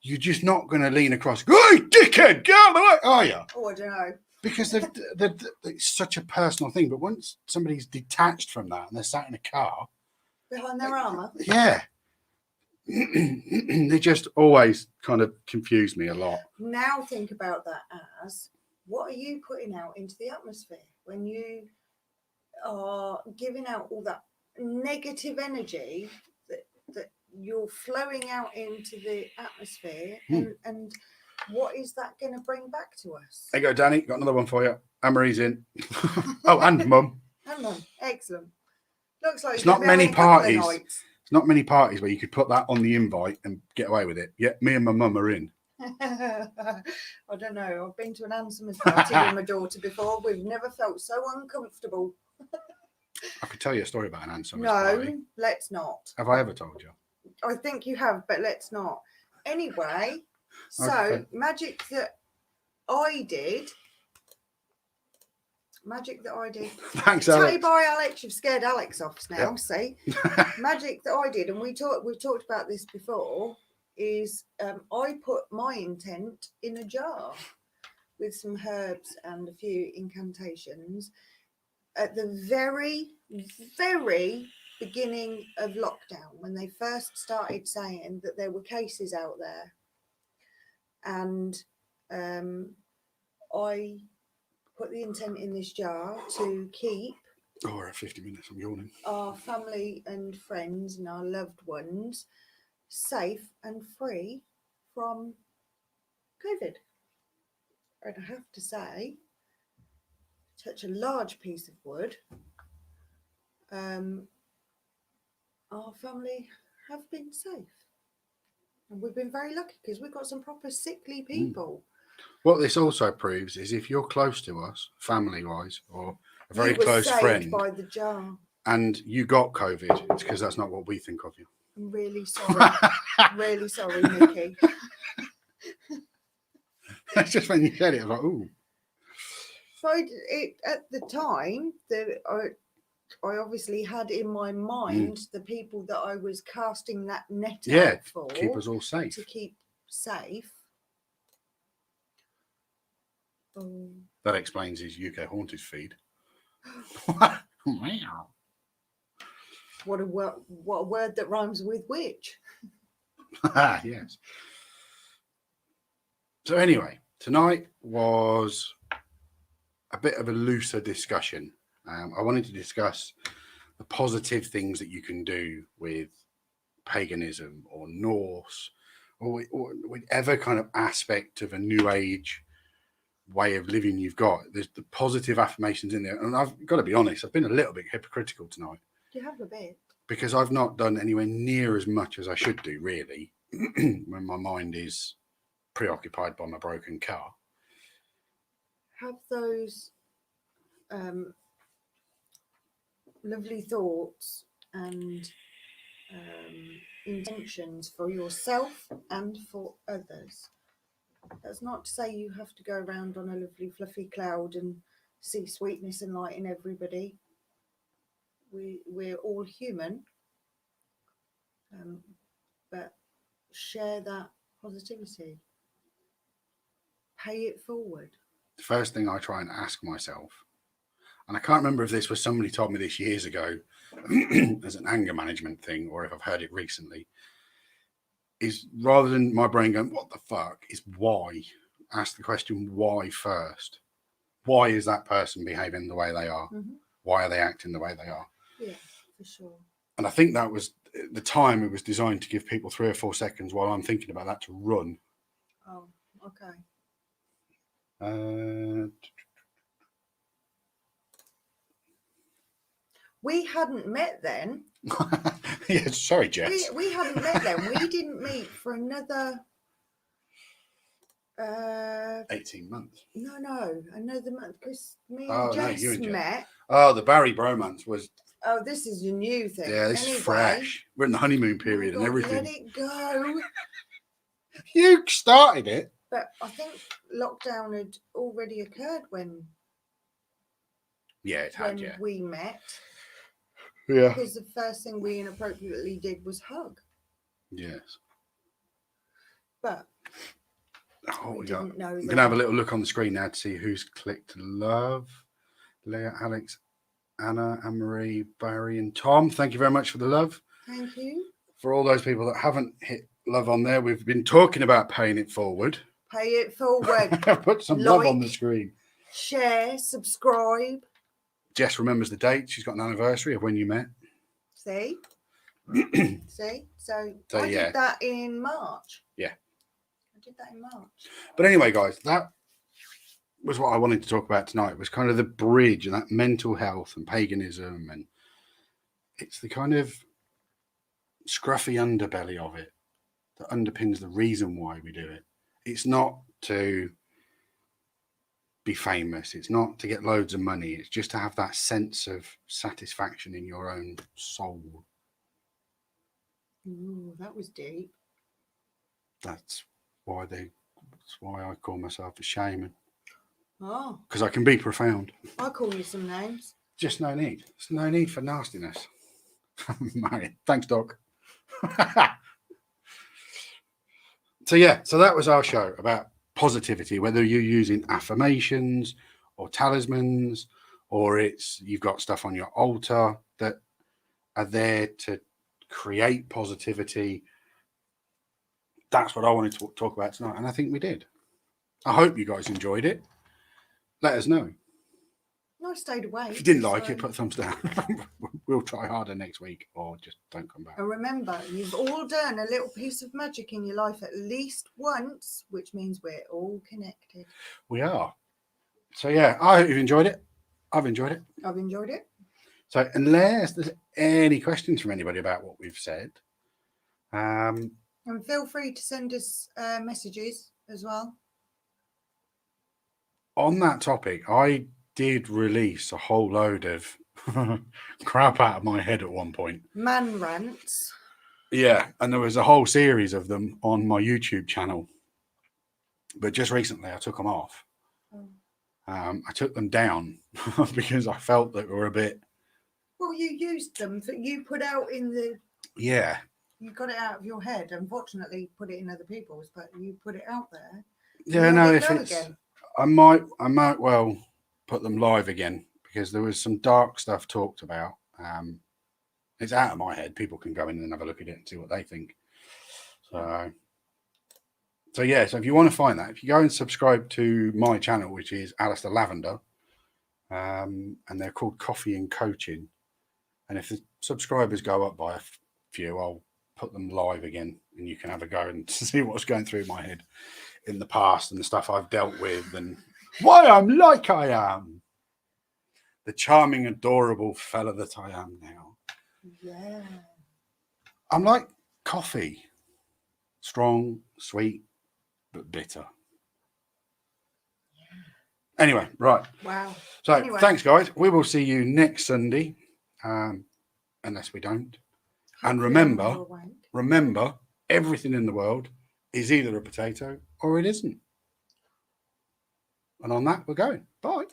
you're just not going to lean across, "Hey, dickhead, get out of the way," are you? Oh, I don't know. Because it's such a personal thing. But once somebody's detached from that and they're sat in a car... behind their armour? Yeah. They just always kind of confuse me a lot. Now think about that as, what are you putting out into the atmosphere when you are giving out all that negative energy that you're flowing out into the atmosphere, and what is that going to bring back to us? There you go, Danny. Got another one for you. Anne-Marie's in. Oh, and Mum. Hang on. Excellent. Looks like It's you're not gonna be many having a couple of parties. nights. It's not many parties where you could put that on the invite and get away with it. Yet me and my mum are in. I don't know. I've been to an Ansomers party with my daughter before. We've never felt so uncomfortable. I could tell you a story about an Ansomers No, party. let's not. Have I ever told you? I think you have, but let's not. Anyway, so Okay. magic that I did. Thanks, Tell you Alex. by Alex, you've scared Alex off now. Yep. See, magic that I did, and we've talked about this before. Is I put my intent in a jar with some herbs and a few incantations at the very, very beginning of lockdown, when they first started saying that there were cases out there, and I put the intent in this jar to keep We're at 50 minutes. I'm yawning. our family and friends and our loved ones safe and free from COVID. And I have to say, such a large piece of wood, our family have been safe. And we've been very lucky because we've got some proper sickly people. What this also proves is if you're close to us, family-wise, or a very You were close saved friend, by the jar. and you got COVID, it's because that's not what we think of you. I'm really sorry. Really sorry, Nikki. It's just when you said it, I was like, ooh. So at the time, I obviously had in my mind the people that I was casting that net out for. Keep us all safe. To keep safe. That explains his UK Haunted feed. Wow. What a word that rhymes with witch. Yes. So anyway, tonight was a bit of a looser discussion. I wanted to discuss the positive things that you can do with paganism or Norse or whatever kind of aspect of a new age way of living you've got. There's the positive affirmations in there. And I've got to be honest, I've been a little bit hypocritical tonight. You have a bit. Because I've not done anywhere near as much as I should do, really, when my mind is preoccupied by my broken car. Have those lovely thoughts and intentions for yourself and for others. That's not to say you have to go around on a lovely fluffy cloud and see sweetness and light in everybody. We're all human, but share that positivity. Pay it forward. The first thing I try and ask myself, and I can't remember if this was somebody told me this years ago as an anger management thing, or if I've heard it recently, is rather than my brain going, what the fuck, is why? Ask the question why first. Why is that person behaving the way they are? Mm-hmm. Why are they acting the way they are? Yeah, for sure. And I think that was the time it was designed to give people 3 or 4 seconds while I'm thinking about that to run. Oh, okay. We hadn't met then. Yeah, sorry, Jess. We hadn't met then. We didn't meet for another 18 months. No, another month, because me and Jess met. Oh, the Barry bromance was. Oh, this is a new thing. Yeah, this is fresh. We're in the honeymoon period and everything. Let it go. You started it. But I think lockdown had already occurred when. Yeah, it had. Yeah. We met. Yeah. Because the first thing we inappropriately did was hug. Yes. But. Oh, we didn't know. I'm gonna have a little look on the screen now to see who's clicked love. Leah, Alex, Anna, Anne-Marie, Barry, and Tom. Thank you very much for the love. Thank you. For all those people that haven't hit love on there, we've been talking about paying it forward. Pay it forward. Put some love on the screen. Share, subscribe. Jess remembers the date. She's got an anniversary of when you met. See? See? So I did that in March. Yeah. I did that in March. But anyway, guys, that was what I wanted to talk about tonight. Was kind of the bridge and that mental health and paganism, and it's the kind of scruffy underbelly of it that underpins the reason why we do it. It's not to be famous. It's not to get loads of money. It's just to have that sense of satisfaction in your own soul. Ooh, that was deep. That's why I call myself a shaman. Oh, Because I can be profound. I'll call you some names. Just no need. There's no need for nastiness. Mate, thanks, Doc. So that was our show about positivity, whether you're using affirmations or talismans, or you've got stuff on your altar that are there to create positivity. That's what I wanted to talk about tonight, and I think we did. I hope you guys enjoyed it. Let us know. I stayed away. If you didn't like it, put thumbs down. We'll try harder next week, or just don't come back. And remember, you've all done a little piece of magic in your life at least once, which means we're all connected. We are. So yeah, I hope you've enjoyed it. I've enjoyed it. I've enjoyed it. So unless there's any questions from anybody about what we've said, and feel free to send us messages as well. On that topic, I did release a whole load of crap out of my head at one point. Man rants. Yeah, and there was a whole series of them on my YouTube channel. But just recently I took them off. Oh. I took them down because I felt that they were a bit... Well, you used them that you put out in the... Yeah. You got it out of your head. Unfortunately, put it in other people's, but you put it out there. Yeah, no, if it's... Again. I might well put them live again because there was some dark stuff talked about. It's out of my head. People can go in and have a look at it and see what they think. So yeah, so if you want to find that, if you go and subscribe to my channel, which is Alistair Lavender, and they're called Coffee and Coaching. And if the subscribers go up by a few, I'll put them live again and you can have a go and see what's going through my head in the past and the stuff I've dealt with and why I'm like I am. The charming, adorable fella that I am now. Yeah. I'm like coffee. Strong, sweet, but bitter. Yeah. Anyway, right. Wow. So thanks, guys. We will see you next Sunday, unless we don't. And remember, everything in the world is either a potato or it isn't. And on that, we're going. Bye.